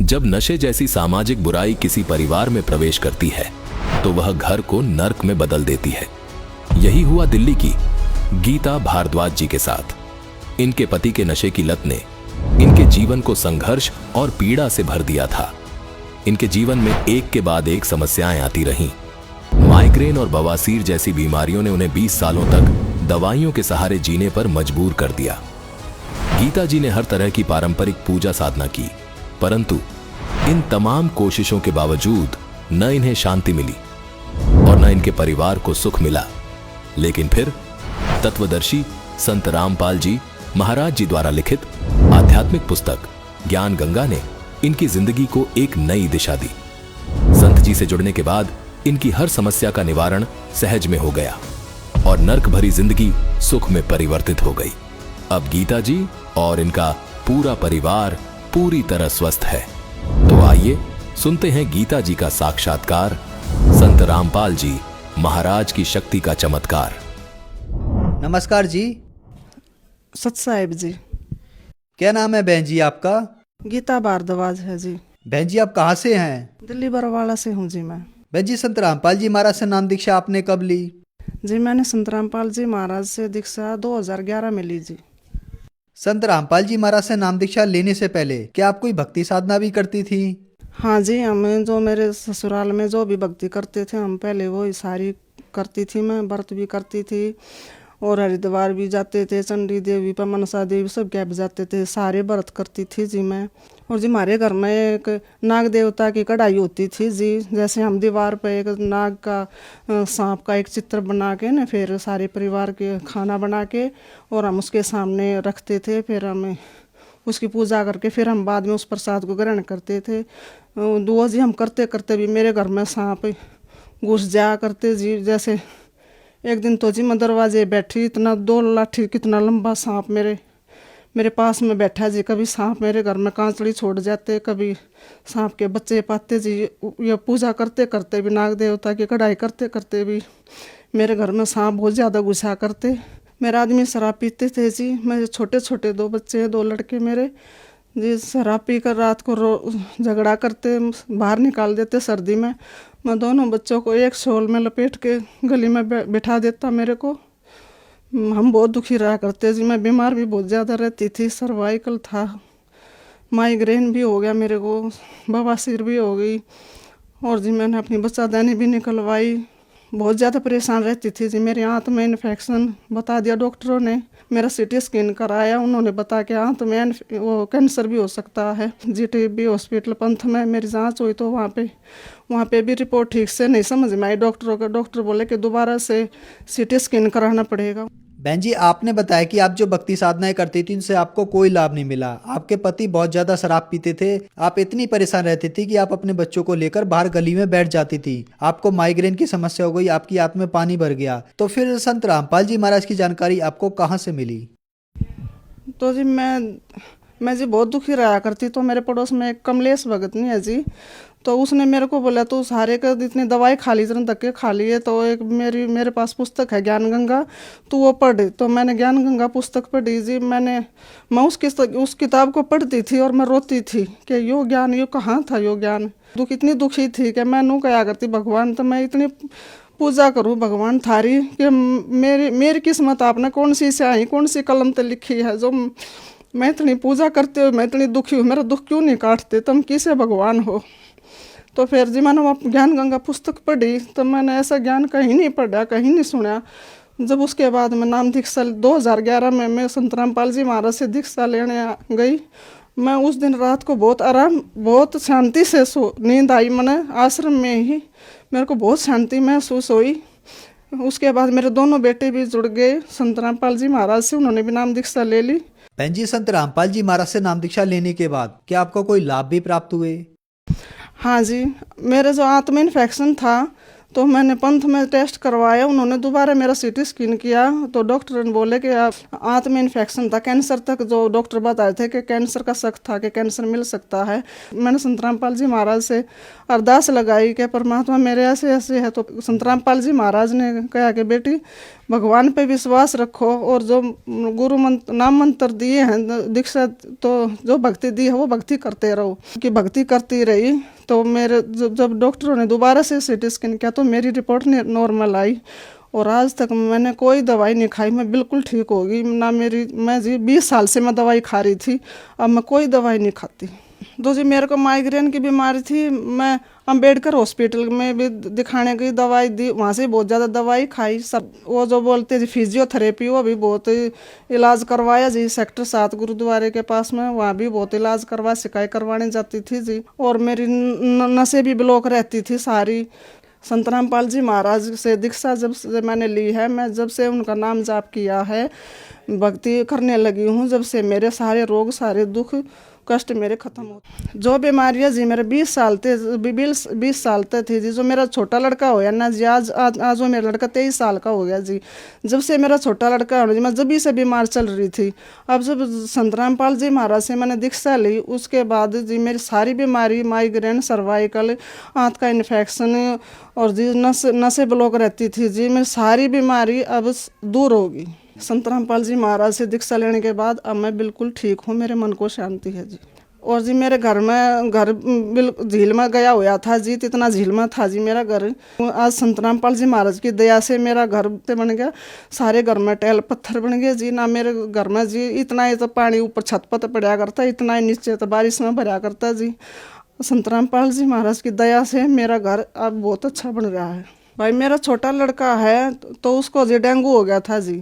जब नशे जैसी सामाजिक बुराई किसी परिवार में प्रवेश करती है तो वह घर को नर्क में बदल देती है। यही हुआ दिल्ली की गीता भारद्वाज जी के साथ। इनके पति के नशे की लत ने इनके जीवन को संघर्ष और पीड़ा से भर दिया था। इनके जीवन में एक के बाद एक समस्याएं आती रहीं। माइग्रेन और बवासीर जैसी बीमारियों ने उन्हें 20 सालों तक दवाइयों के सहारे जीने पर मजबूर कर दिया। गीता जी ने हर तरह की पारंपरिक पूजा साधना की, परंतु इन तमाम कोशिशों के बावजूद न इन्हें शांति मिली और न इनके परिवार को सुख मिला। लेकिन फिर तत्वदर्शी संत रामपाल जी महाराज जी द्वारा लिखित आध्यात्मिक पुस्तक ज्ञान गंगा ने इनकी जिंदगी को एक नई दिशा दी। संत जी से जुड़ने के बाद इनकी हर समस्या का निवारण सहज में हो गया और नर्क भरी जिंदगी सुख में परिवर्तित हो गई। अब गीता जी और इनका पूरा परिवार पूरी तरह स्वस्थ है। तो आइए सुनते हैं गीता जी का साक्षात्कार, संत रामपाल जी महाराज की शक्ति का चमत्कार। नमस्कार जी। सत साहिब जी। क्या नाम है बहन जी आपका? गीता भारद्वाज है जी। बहन जी आप कहाँ से हैं? दिल्ली बरवाला से हूँ जी मैं। बहन जी संत रामपाल जी महाराज से नाम दीक्षा आपने कब ली? जी मैंने संत रामपाल जी महाराज से दीक्षा 2011 में ली जी। संत रामपाल जी महाराज से नाम दीक्षा लेने से पहले क्या आप कोई भक्ति साधना भी करती थी? हाँ जी, हम जो मेरे ससुराल में जो भी भक्ति करते थे हम पहले वो सारी करती थी। मैं व्रत भी करती थी और हरिद्वार भी जाते थे, चंडी देवी पर मनसा देवी सब क्या जाते थे, सारे व्रत करती थी जी मैं। और जी हमारे घर में एक नाग देवता की कढ़ाई होती थी जी। जैसे हम दीवार पर एक नाग का सांप का एक चित्र बना के ना फिर सारे परिवार के खाना बना के और हम उसके सामने रखते थे। फिर हम उसकी पूजा करके फिर हम बाद में उस प्रसाद को ग्रहण करते थे। दुआ जी हम करते करते भी मेरे घर में सांप घुस जाया करते जी। जैसे एक दिन तो जी मैं दरवाजे बैठी, इतना 2 लाठी कितना लंबा सांप मेरे पास में बैठा जी। कभी सांप मेरे घर में कांचड़ी छोड़ जाते, कभी सांप के बच्चे पाते जी। ये पूजा करते करते भी नाग देवता की कढ़ाई करते करते भी मेरे घर में सांप बहुत ज़्यादा घुसा करते। मेरे आदमी शराब पीते थे जी। मेरे छोटे छोटे 2 बच्चे हैं, 2 लड़के मेरे जी। शराब पी कर रात को झगड़ा करते, बाहर निकाल देते सर्दी में। मैं दोनों बच्चों को एक शॉल में लपेट के गली में बैठा देता मेरे को। हम बहुत दुखी रहा करते जी। मैं बीमार भी बहुत ज़्यादा रहती थी, सर्वाइकल था, माइग्रेन भी हो गया मेरे को, बवासीर भी हो गई और जी मैंने अपनी बच्चादानी भी निकलवाई। बहुत ज़्यादा परेशान रहती थी जी। मेरी आंत में इन्फेक्शन बता दिया डॉक्टरों ने। मेरा सीटी स्कैन कराया, उन्होंने बता के आंत में वो कैंसर भी हो सकता है। जीटीबी हॉस्पिटल पंथ में मेरी जांच हुई तो वहाँ पे भी रिपोर्ट ठीक से नहीं समझ में आई डॉक्टरों का। डॉक्टर बोले कि दोबारा से सीटी स्कैन कराना पड़ेगा। बहन जी आपने बताया कि आप जो भक्ति साधनाएं करती थी उनसे आपको कोई लाभ नहीं मिला। आपके पति बहुत ज्यादा शराब पीते थे। आप इतनी परेशान रहती थी कि आप अपने बच्चों को लेकर बाहर गली में बैठ जाती थी। आपको माइग्रेन की समस्या हो गई, आपकी आंत में पानी भर गया। तो फिर संत रामपाल जी महाराज की जानकारी आपको कहाँ से मिली? तो जी मैं जी बहुत दुखी रहा करती। तो मेरे पड़ोस में एक कमलेश भगत नहीं है जी, तो उसने मेरे को बोला तू सारे का इतनी दवाई खा ली, इतने धक्के खा लिए, तो एक मेरे पास पुस्तक है ज्ञान गंगा, तो वो पढ़। तो मैंने ज्ञान गंगा पुस्तक पढ़ी जी। मैं उस किताब को पढ़ती थी और मैं रोती थी कि यो ज्ञान यो कहाँ था यो ज्ञान। इतनी दुखी थी कि मैं नू कहा करती भगवान तो मैं इतनी पूजा करूँ भगवान थारी कि मेरी किस्मत आपने कौन सी स्याही कौन सी कलम पे लिखी है जो मैं इतनी पूजा करते हुए मैं इतनी दुखी हूँ। मेरा दुख क्यों नहीं काटते, तुम किसे भगवान हो। तो फिर जी मैंने वो ज्ञान गंगा पुस्तक पढ़ी तो मैंने ऐसा ज्ञान कहीं नहीं पढ़ा, कहीं नहीं सुना। जब उसके बाद मैं नाम दीक्षा 2011 में मैं संत रामपाल जी महाराज से दीक्षा लेने गई। मैं उस दिन रात को बहुत आराम बहुत शांति से नींद आई। मैंने आश्रम में ही मेरे को बहुत शांति महसूस हुई। उसके बाद मेरे दोनों बेटे भी जुड़ गए संत रामपाल जी महाराज से, उन्होंने भी नाम दीक्षा ले ली। बहन जी संत रामपाल जी महाराज से नाम दीक्षा लेने के बाद क्या आपको कोई लाभ भी प्राप्त हुए? हाँ जी, मेरे जो आंत में इन्फेक्शन था तो मैंने पंथ में टेस्ट करवाया, उन्होंने दोबारा मेरा सीटी स्कैन किया तो डॉक्टर ने बोले कि आप आंत में इन्फेक्शन था, कैंसर तक जो डॉक्टर बताए थे कि कैंसर का शक था कि कैंसर मिल सकता है। मैंने संत रामपाल जी महाराज से अरदास लगाई कि परमात्मा मेरे ऐसे ऐसे है। तो संत रामपाल जी महाराज ने कहा कि बेटी भगवान पे विश्वास रखो और जो गुरु मंत्र नाम मंत्र दिए हैं दीक्षा, तो जो भक्ति दी है वो भक्ति करते रहो। कि भक्ति करती रही तो मेरे जब डॉक्टरों ने दोबारा से सीटी स्कैन किया तो मेरी रिपोर्ट नॉर्मल आई और आज तक मैंने कोई दवाई नहीं खाई, मैं बिल्कुल ठीक हो गई ना। मैं जी 20 साल से मैं दवाई खा रही थी, अब मैं कोई दवाई नहीं खाती। तो जी मेरे को माइग्रेन की बीमारी थी, मैं अंबेडकर हॉस्पिटल में भी दिखाने की दवाई दी, वहाँ से बहुत ज़्यादा दवाई खाई। सब वो जो बोलते जी फिजियोथेरेपी वो भी बहुत इलाज करवाया जी। सेक्टर 7 गुरुद्वारे के पास में वहाँ भी बहुत इलाज करवाया, शिकायत करवाने जाती थी जी। और मेरी नसें भी ब्लॉक रहती थी सारी। संत रामपाल जी महाराज से दीक्षा जब से मैंने ली है, मैं जब से उनका नाम जाप किया है, भक्ति करने लगी हूँ, जब से मेरे सारे रोग सारे दुख कष्ट मेरे खत्म हो। जो बीमारियाँ जी मेरे 20 साल तक थी जी। जो मेरा छोटा लड़का होया ना जी, आज वो मेरा लड़का 23 साल का हो गया जी। जब से मेरा छोटा लड़का हो जी, मैं जब भी से बीमार चल रही थी। अब जब संत रामपाल जी महाराज से मैंने दीक्षा ली उसके बाद जी मेरी सारी बीमारी, माइग्रेन, सर्वाइकल, आंत का इन्फेक्शन और जी नसें ब्लॉक रहती थी जी, मेरी सारी बीमारी अब दूर होगी। संत रामपाल जी महाराज से दीक्षा लेने के बाद अब मैं बिल्कुल ठीक हूँ, मेरे मन को शांति है जी। और जी मेरे घर झील में गया हुआ था जी, इतना झील में था जी मेरा घर। आज संत रामपाल जी महाराज की दया से मेरा घर बन गया, सारे घर में टैल पत्थर बन गए जी। ना मेरे घर में जी इतना ही तो पानी ऊपर छत पर पड़ा करता, इतना ही नीचे तो बारिश में भरा करता जी। संत रामपाल जी महाराज की दया से मेरा घर अब बहुत अच्छा बन रहा है। भाई मेरा छोटा लड़का है तो उसको जी डेंगू हो गया था जी।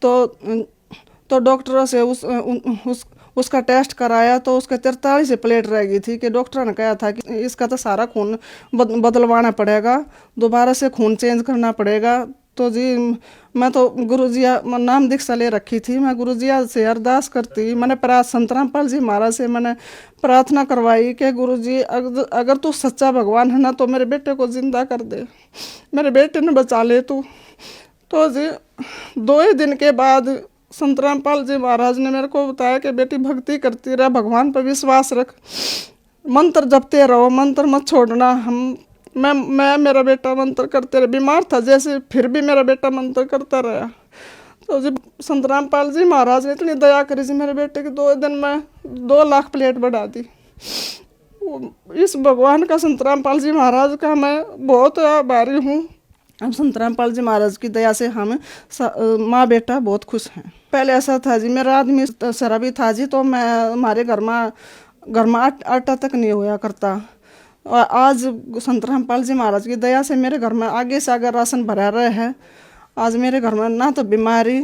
तो डॉक्टरों से उसका टेस्ट कराया तो उसके 43 प्लेट रह गई थी। कि डॉक्टर ने कहा था कि इसका तो सारा खून बदलवाना पड़ेगा, दोबारा से खून चेंज करना पड़ेगा। तो जी मैं तो गुरुजी नाम दीक्षा ले रखी थी, मैं गुरुजी से अरदास करती। मैंने संत रामपाल जी महाराज से मैंने प्रार्थना करवाई कि गुरुजी अगर तू सच्चा भगवान है ना तो मेरे बेटे को जिंदा कर दे, मेरे बेटे ने बचा ले तू। तो जी 2 ही दिन के बाद संत रामपाल जी महाराज ने मेरे को बताया कि बेटी भक्ति करती रह, भगवान पर विश्वास रख, मंत्र जपते रहो, मंत्र मत छोड़ना। मैं मेरा बेटा मंत्र करते रहे, बीमार था जैसे फिर भी मेरा बेटा मंत्र करता रहा। तो जी संत रामपाल जी महाराज ने इतनी दया करी जी, मेरे बेटे की 2 दिन में 2 लाख प्लेट बढ़ा दी। इस भगवान का, संत रामपाल जी महाराज का मैं बहुत आभारी हूँ। अब संत रामपाल जी महाराज की दया से हम माँ बेटा बहुत खुश हैं। पहले ऐसा था जी, मेरा आदमी शराबी था जी, तो मैं हमारे घर में आटा तक नहीं होया करता। और आज संत रामपाल जी महाराज की दया से मेरे घर में आगे से आगे राशन भरा रहे है। आज मेरे घर में ना तो बीमारी,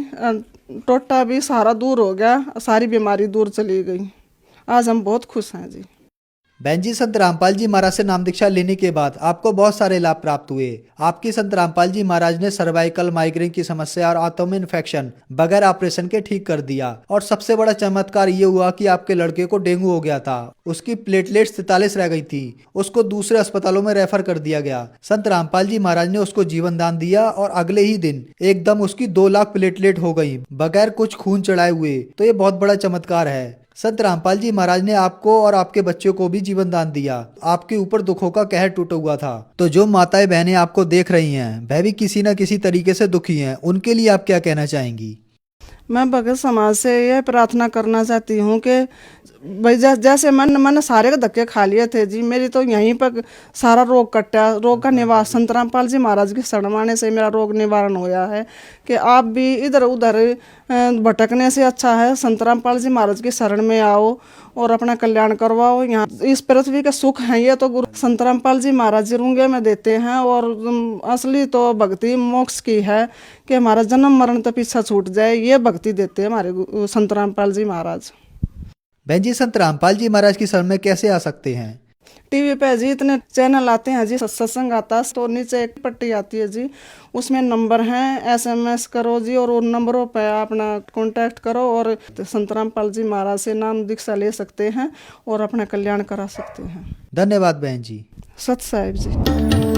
टोटा भी सारा दूर हो गया, सारी बीमारी दूर चली गई। आज हम बहुत खुश हैं जी। बहन जी, संत रामपाल जी महाराज से नाम दीक्षा लेने के बाद आपको बहुत सारे लाभ प्राप्त हुए। आपकी संत रामपाल जी महाराज ने सर्वाइकल, माइग्रेन की समस्या और आंतों में इन्फेक्शन बगैर ऑपरेशन के ठीक कर दिया। और सबसे बड़ा चमत्कार ये हुआ कि आपके लड़के को डेंगू हो गया था, उसकी प्लेटलेट्स 43 रह गई थी, उसको दूसरे अस्पतालों में रेफर कर दिया गया। संत रामपाल जी महाराज ने उसको जीवन दान दिया और अगले ही दिन एकदम उसकी 2 लाख प्लेटलेट हो गई बगैर कुछ खून चढ़ाए हुए। तो ये बहुत बड़ा चमत्कार है। संत रामपाल जी महाराज ने आपको और आपके बच्चों को भी जीवन दान दिया। आपके ऊपर दुखों का कहर टूटा हुआ था। तो जो माताएं बहनें आपको देख रही हैं, वह भी किसी न किसी तरीके से दुखी हैं, उनके लिए आप क्या कहना चाहेंगी? मैं भगत समाज से यह प्रार्थना करना चाहती हूँ कि भाई जैसे मैंने सारे के धक्के खा लिए थे जी, मेरी तो यहीं पर सारा रोग कटा, रोग का निवारण संत रामपाल जी महाराज की शरण माने से मेरा रोग निवारण होया है। कि आप भी इधर उधर भटकने से अच्छा है संत रामपाल जी महाराज की शरण में आओ और अपना कल्याण करवाओ। यहाँ इस पृथ्वी का सुख है ये तो गुरु संत रामपाल जी महाराज जी रूंगे में देते हैं। और असली तो भक्ति मोक्ष की है कि हमारा जन्म मरण तो पीछा छूट जाए, ये भक्ति देते हैं हमारे संत रामपाल जी महाराज। बहन जी, संत रामपाल जी महाराज की शरण में कैसे आ सकते हैं? टीवी पे जी इतने चैनल आते हैं जी, सत्संग आता है तो नीचे एक पट्टी आती है जी, उसमें नंबर हैं, SMS करो जी और उन नंबरों पे अपना कांटेक्ट करो और संत रामपाल जी महाराज से नाम दीक्षा ले सकते हैं और अपना कल्याण करा सकते हैं। धन्यवाद बहन जी। सत साहिब जी।